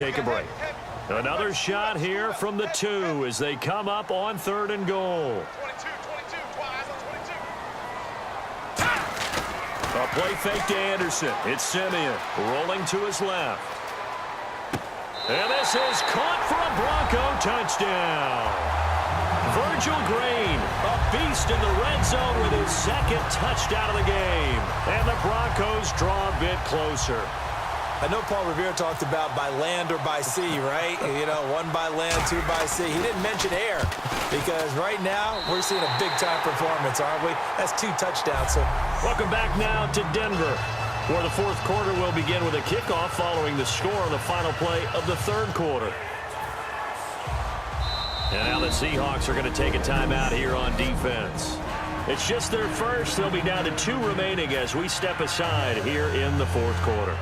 Take a break. Another shot here from the 2 as they come up on 3rd and goal. A play fake to Anderson. It's Simeon rolling to his left. And this is caught for a Bronco touchdown. Virgil Green, a beast in the red zone with his 2nd touchdown of the game. And the Broncos draw a bit closer. I know Paul Revere talked about by land or by sea, right? You know, 1 by land, 2 by sea. He didn't mention air because right now we're seeing a big-time performance, aren't we? That's 2 touchdowns. So, welcome back now to Denver, where the 4th quarter will begin with a kickoff following the score on the final play of the 3rd quarter. And now the Seahawks are going to take a timeout here on defense. It's just their first. They'll be down to 2 remaining as we step aside here in the 4th quarter.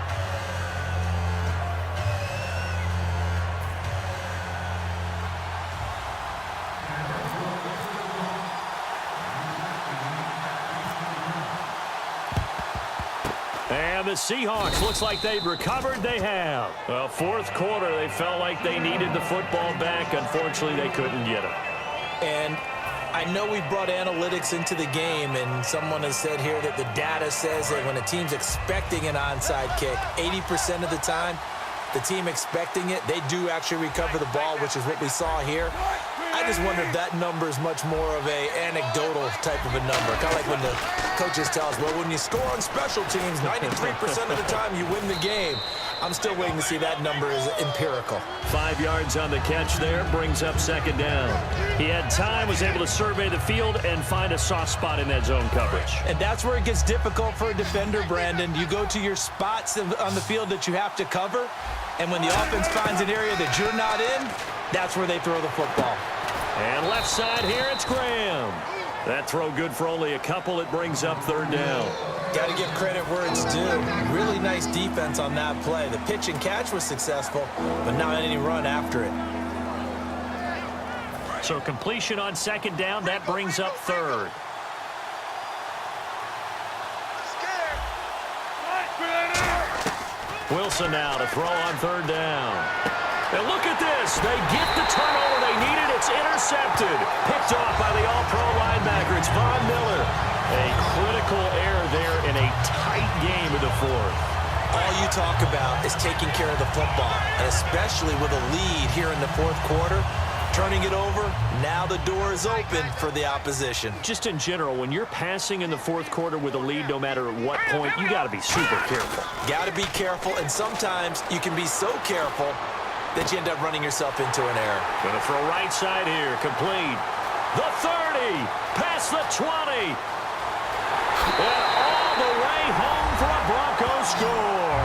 And the Seahawks, looks like they've recovered. They have. 4th quarter, they felt like they needed the football back. Unfortunately, they couldn't get it. And I know we brought analytics into the game, and someone has said here that the data says that when a team's expecting an onside kick, 80% of the time, the team expecting it, they do actually recover the ball, which is what we saw here. I just wonder if that number is much more of a anecdotal type of a number. Kind of like when the coaches tell us, well, when you score on special teams, 93% of the time you win the game. I'm still waiting to see that number is empirical. 5 yards on the catch there, brings up 2nd down. He had time, was able to survey the field and find a soft spot in that zone coverage. And that's where it gets difficult for a defender, Brandon. You go to your spots on the field that you have to cover, and when the offense finds an area that you're not in, that's where they throw the football. And left side here, it's Graham. That throw good for only a couple. It brings up 3rd down. Got to give credit where it's due. Really nice defense on that play. The pitch and catch was successful, but not any run after it. So completion on 2nd down, that brings up 3rd. Wilson now to throw on 3rd down. And look at this. They get the turnover they needed. It's intercepted. Picked off by the all-pro linebacker. It's Von Miller. A critical error there in a tight game in the 4th. All you talk about is taking care of the football, and especially with a lead here in the 4th quarter. Turning it over, now the door is open for the opposition. Just in general, when you're passing in the 4th quarter with a lead, no matter at what point, you got to be super careful. Got to be careful, and sometimes you can be so careful that you end up running yourself into an error. Going to throw right side here, complete. The 30, past the 20. And all the way home for a Broncos score.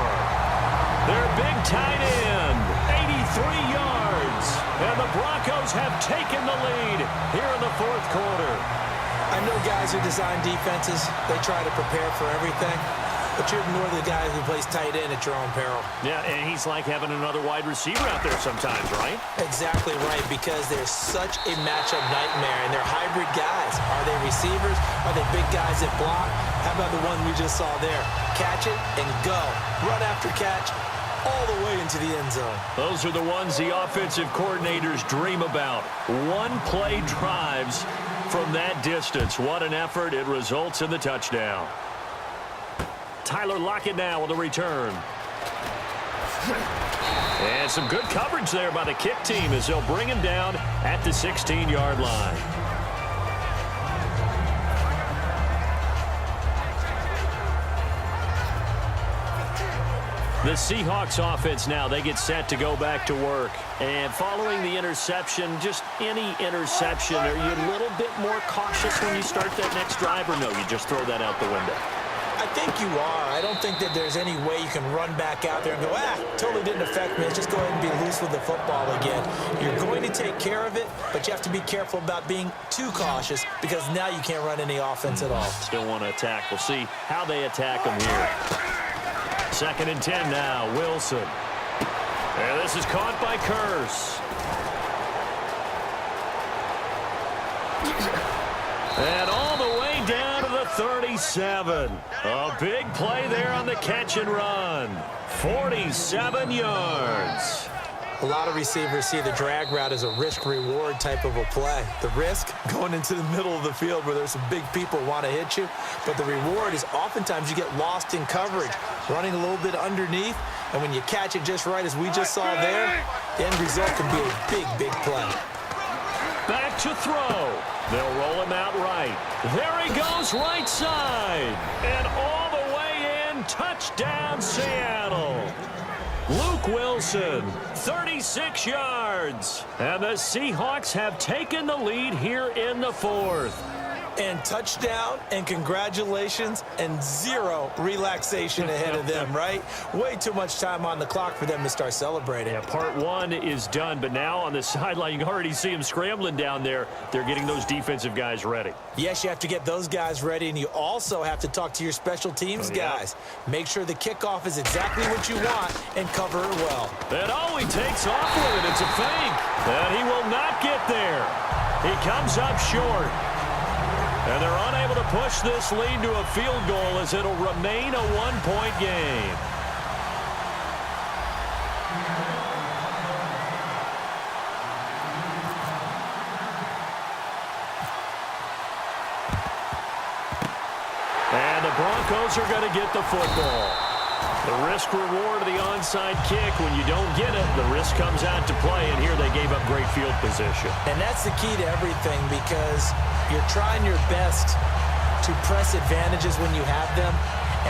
Their big tight end, 83 yards. And the Broncos have taken the lead here in the 4th quarter. I know guys who design defenses, they try to prepare for everything. But you ignore the guy who plays tight end at your own peril. Yeah, and he's like having another wide receiver out there sometimes, right? Exactly right, because they're such a matchup nightmare, and they're hybrid guys. Are they receivers? Are they big guys that block? How about the one we just saw there? Catch it and go. Run after catch all the way into the end zone. Those are the ones the offensive coordinators dream about. One-play drives from that distance. What an effort. It results in the touchdown. Tyler Lockett now with a return. And some good coverage there by the kick team as they'll bring him down at the 16-yard line. The Seahawks offense now, they get set to go back to work. And following the interception, just any interception, are you a little bit more cautious when you start that next drive, or no, you just throw that out the window? I think you are. I don't think that there's any way you can run back out there and go, totally didn't affect me. Let's just go ahead and be loose with the football again. You're going to take care of it, but you have to be careful about being too cautious because now you can't run any offense at all. Still want to attack. We'll see how they attack them here. 2nd and 10 now, Wilson. And this is caught by Curse. And all the way down to the 37. A big play there on the catch and run. 47 yards. A lot of receivers see the drag route as a risk-reward type of a play. The risk, going into the middle of the field where there's some big people want to hit you, but the reward is oftentimes you get lost in coverage, running a little bit underneath, and when you catch it just right, as we just saw there, the end result can be a big, big play. Back to throw. They'll roll him out right. There he goes, right side. And all the way in, touchdown, Seattle. Luke Wilson, 36 yards. And the Seahawks have taken the lead here in the fourth. And touchdown, and congratulations, and zero relaxation ahead of them, right? Way too much time on the clock for them to start celebrating. Yeah, part one is done, but now on the sideline, you can already see them scrambling down there. They're getting those defensive guys ready. Yes, you have to get those guys ready, and you also have to talk to your special teams guys. Make sure the kickoff is exactly what you want and cover it well. And he takes off with it. It's a fake. And he will not get there. He comes up short. And they're unable to push this lead to a field goal as it'll remain a one-point game. And the Broncos are going to get the football. The risk-reward of the onside kick, when you don't get it, the risk comes out to play, and here they gave up great field position. And that's the key to everything, because you're trying your best to press advantages when you have them,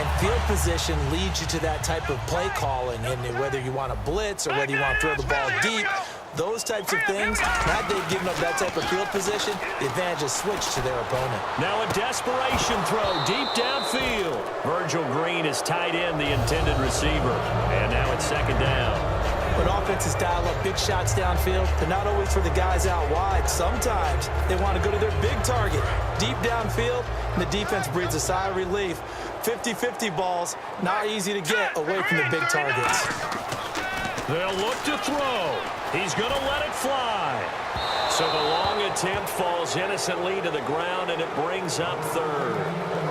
and field position leads you to that type of play calling, and whether you want to blitz or whether you want to throw the ball deep, those types of things, now they've given up that type of field position, the advantage is switched to their opponent. Now a desperation throw deep downfield. Virgil Green is tied in, the intended receiver. And now it's second down. When offenses dial up big shots downfield, they're not always for the guys out wide. Sometimes they want to go to their big target, deep downfield, and the defense breathes a sigh of relief. 50-50 balls, not easy to get away from the big targets. They'll look to throw. He's going to let it fly. So the long attempt falls innocently to the ground, and it brings up third.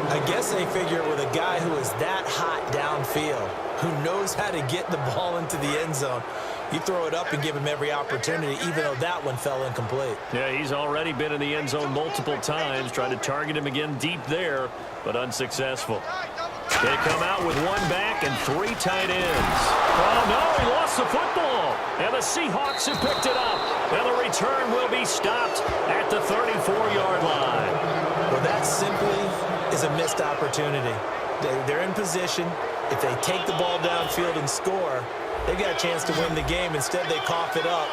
I guess they figure with a guy who is that hot downfield, who knows how to get the ball into the end zone, you throw it up and give him every opportunity, even though that one fell incomplete. Yeah, he's already been in the end zone multiple times, tried to target him again deep there, but unsuccessful. They come out with one back and three tight ends. Oh, no, he lost the football. And the Seahawks have picked it up. And the return will be stopped at the 34-yard line. Well, that simply is a missed opportunity. They're in position. If they take the ball downfield and score, they've got a chance to win the game. Instead, they cough it up.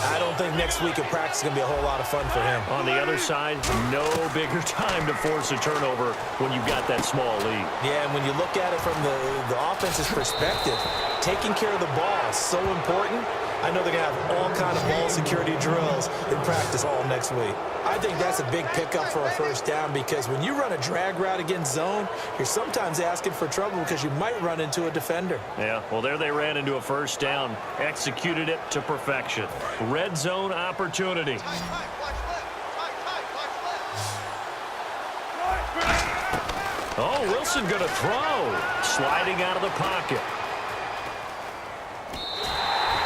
I don't think next week of practice is going to be a whole lot of fun for him. On the other side, no bigger time to force a turnover when you've got that small lead. Yeah, and when you look at it from the offense's perspective, taking care of the ball is so important. I know they're going to have all kind of ball security drills in practice all next week. I think that's a big pickup for a first down, because when you run a drag route against zone, you're sometimes asking for trouble because you might run into a defender. Yeah, well, there they ran into a first down, executed it to perfection. Red zone opportunity. Oh, Wilson going to throw. Sliding out of the pocket.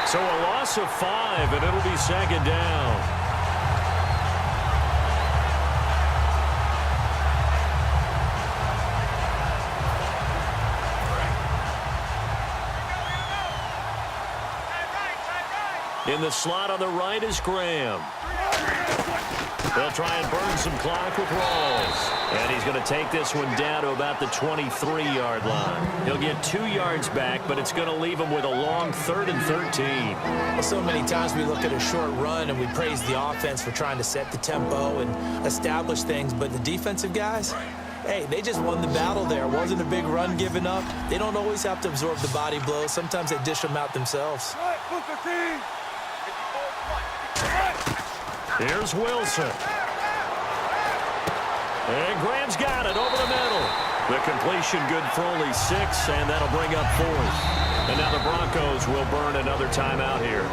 So a loss of 5, and it'll be second down. In the slot on the right is Graham. They'll try and burn some clock with Rawls. And he's going to take this one down to about the 23-yard line. He'll get 2 yards back, but it's going to leave him with a long 3rd and 13. Well, so many times we look at a short run and we praise the offense for trying to set the tempo and establish things, but the defensive guys, hey, they just won the battle there. It wasn't a big run given up. They don't always have to absorb the body blows. Sometimes they dish them out themselves. Here's Wilson. And Graham's got it over the middle. The completion good for only 6, and that'll bring up 4th. And now the Broncos will burn another timeout here.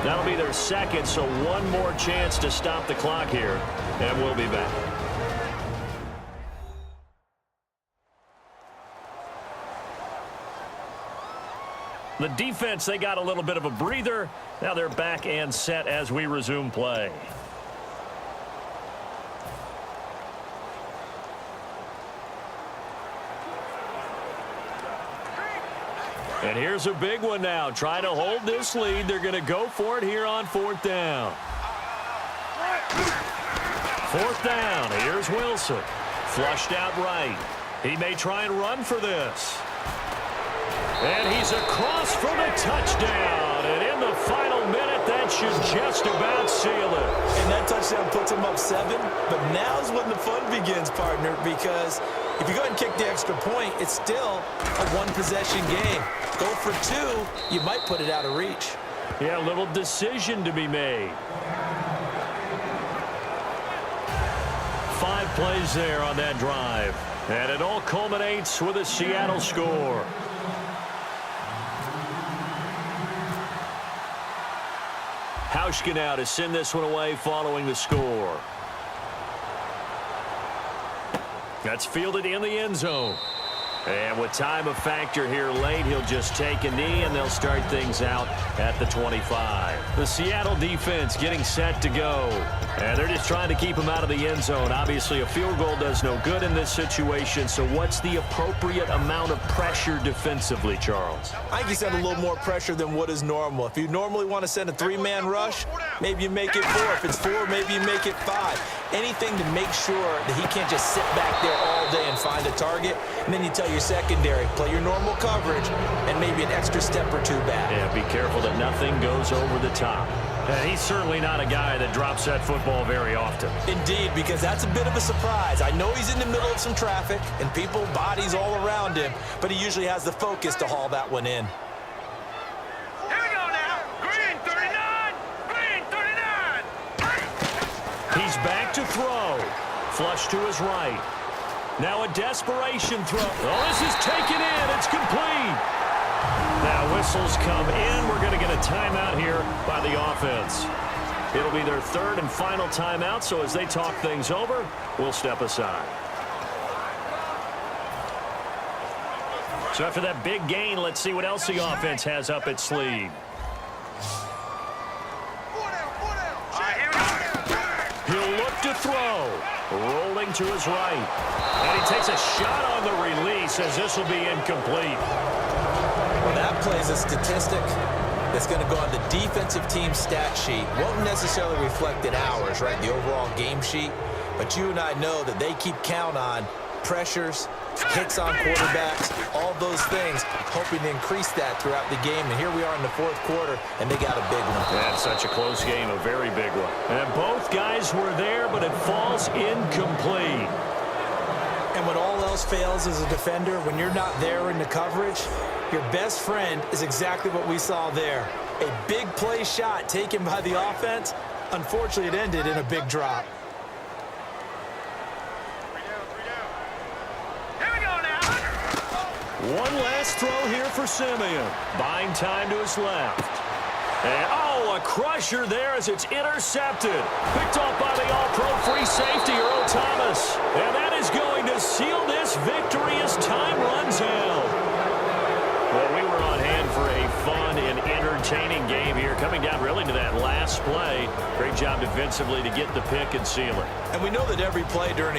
That'll be their second, so one more chance to stop the clock here, and we'll be back. The defense, they got a little bit of a breather. Now they're back and set as we resume play. And here's a big one now. Trying to hold this lead. They're going to go for it here on 4th down. 4th down. Here's Wilson. Flushed out right. He may try and run for this. And he's across for the touchdown. And in the final minute, that should just about seal it. And that touchdown puts him up 7. But now's when the fun begins, partner, because if you go ahead and kick the extra point, it's still a one-possession game. Go for 2, you might put it out of reach. Yeah, a little decision to be made. 5 plays there on that drive. And it all culminates with a Seattle score. Hauschka now to send this one away following the score. That's fielded in the end zone. And with time a factor here late, he'll just take a knee, and they'll start things out at the 25. The Seattle defense getting set to go. And they're just trying to keep him out of the end zone. Obviously, a field goal does no good in this situation, so what's the appropriate amount of pressure defensively, Charles? I think you send a little more pressure than what is normal. If you normally want to send a 3-man rush, maybe you make it 4. If it's 4, maybe you make it 5. Anything to make sure that he can't just sit back there all day and find a target. And then you tell your secondary, play your normal coverage and maybe an extra step or 2 back. Yeah, be careful that nothing goes over the top. And he's certainly not a guy that drops that football very often. Indeed, because that's a bit of a surprise. I know he's in the middle of some traffic and people, bodies all around him, but he usually has the focus to haul that one in. Here we go now. Green 39. Green 39. He's back to throw. Flush to his right. Now a desperation throw. Oh, this is taken in. It's complete. Now whistles come in. We're going to get a timeout here by the offense. It'll be their 3rd and final timeout, so as they talk things over, we'll step aside. So after that big gain, let's see what else the offense has up its sleeve. He'll look to throw. Rolling to his right. And he takes a shot on the release as this will be incomplete. Well, that plays a statistic that's going to go on the defensive team stat sheet. Won't necessarily reflect in ours, right, the overall game sheet. But you and I know that they keep count on pressures, hits on quarterbacks, all those things, hoping to increase that throughout the game. And here we are in the 4th quarter, and they got a big one. That's such a close game, a very big one. And both guys were there, but it falls incomplete. And when all else fails as a defender, when you're not there in the coverage, your best friend is exactly what we saw there. A big play shot taken by the offense. Unfortunately, it ended in a big drop. One last throw here for Simeon. Buying time to his left. And, oh, a crusher there as it's intercepted. Picked off by the all-pro free safety, Earl Thomas. And that is going to seal this victory as time runs out. Well, we were on hand for a fun and entertaining game here, coming down really to that last play. Great job defensively to get the pick and seal it. And we know that every play during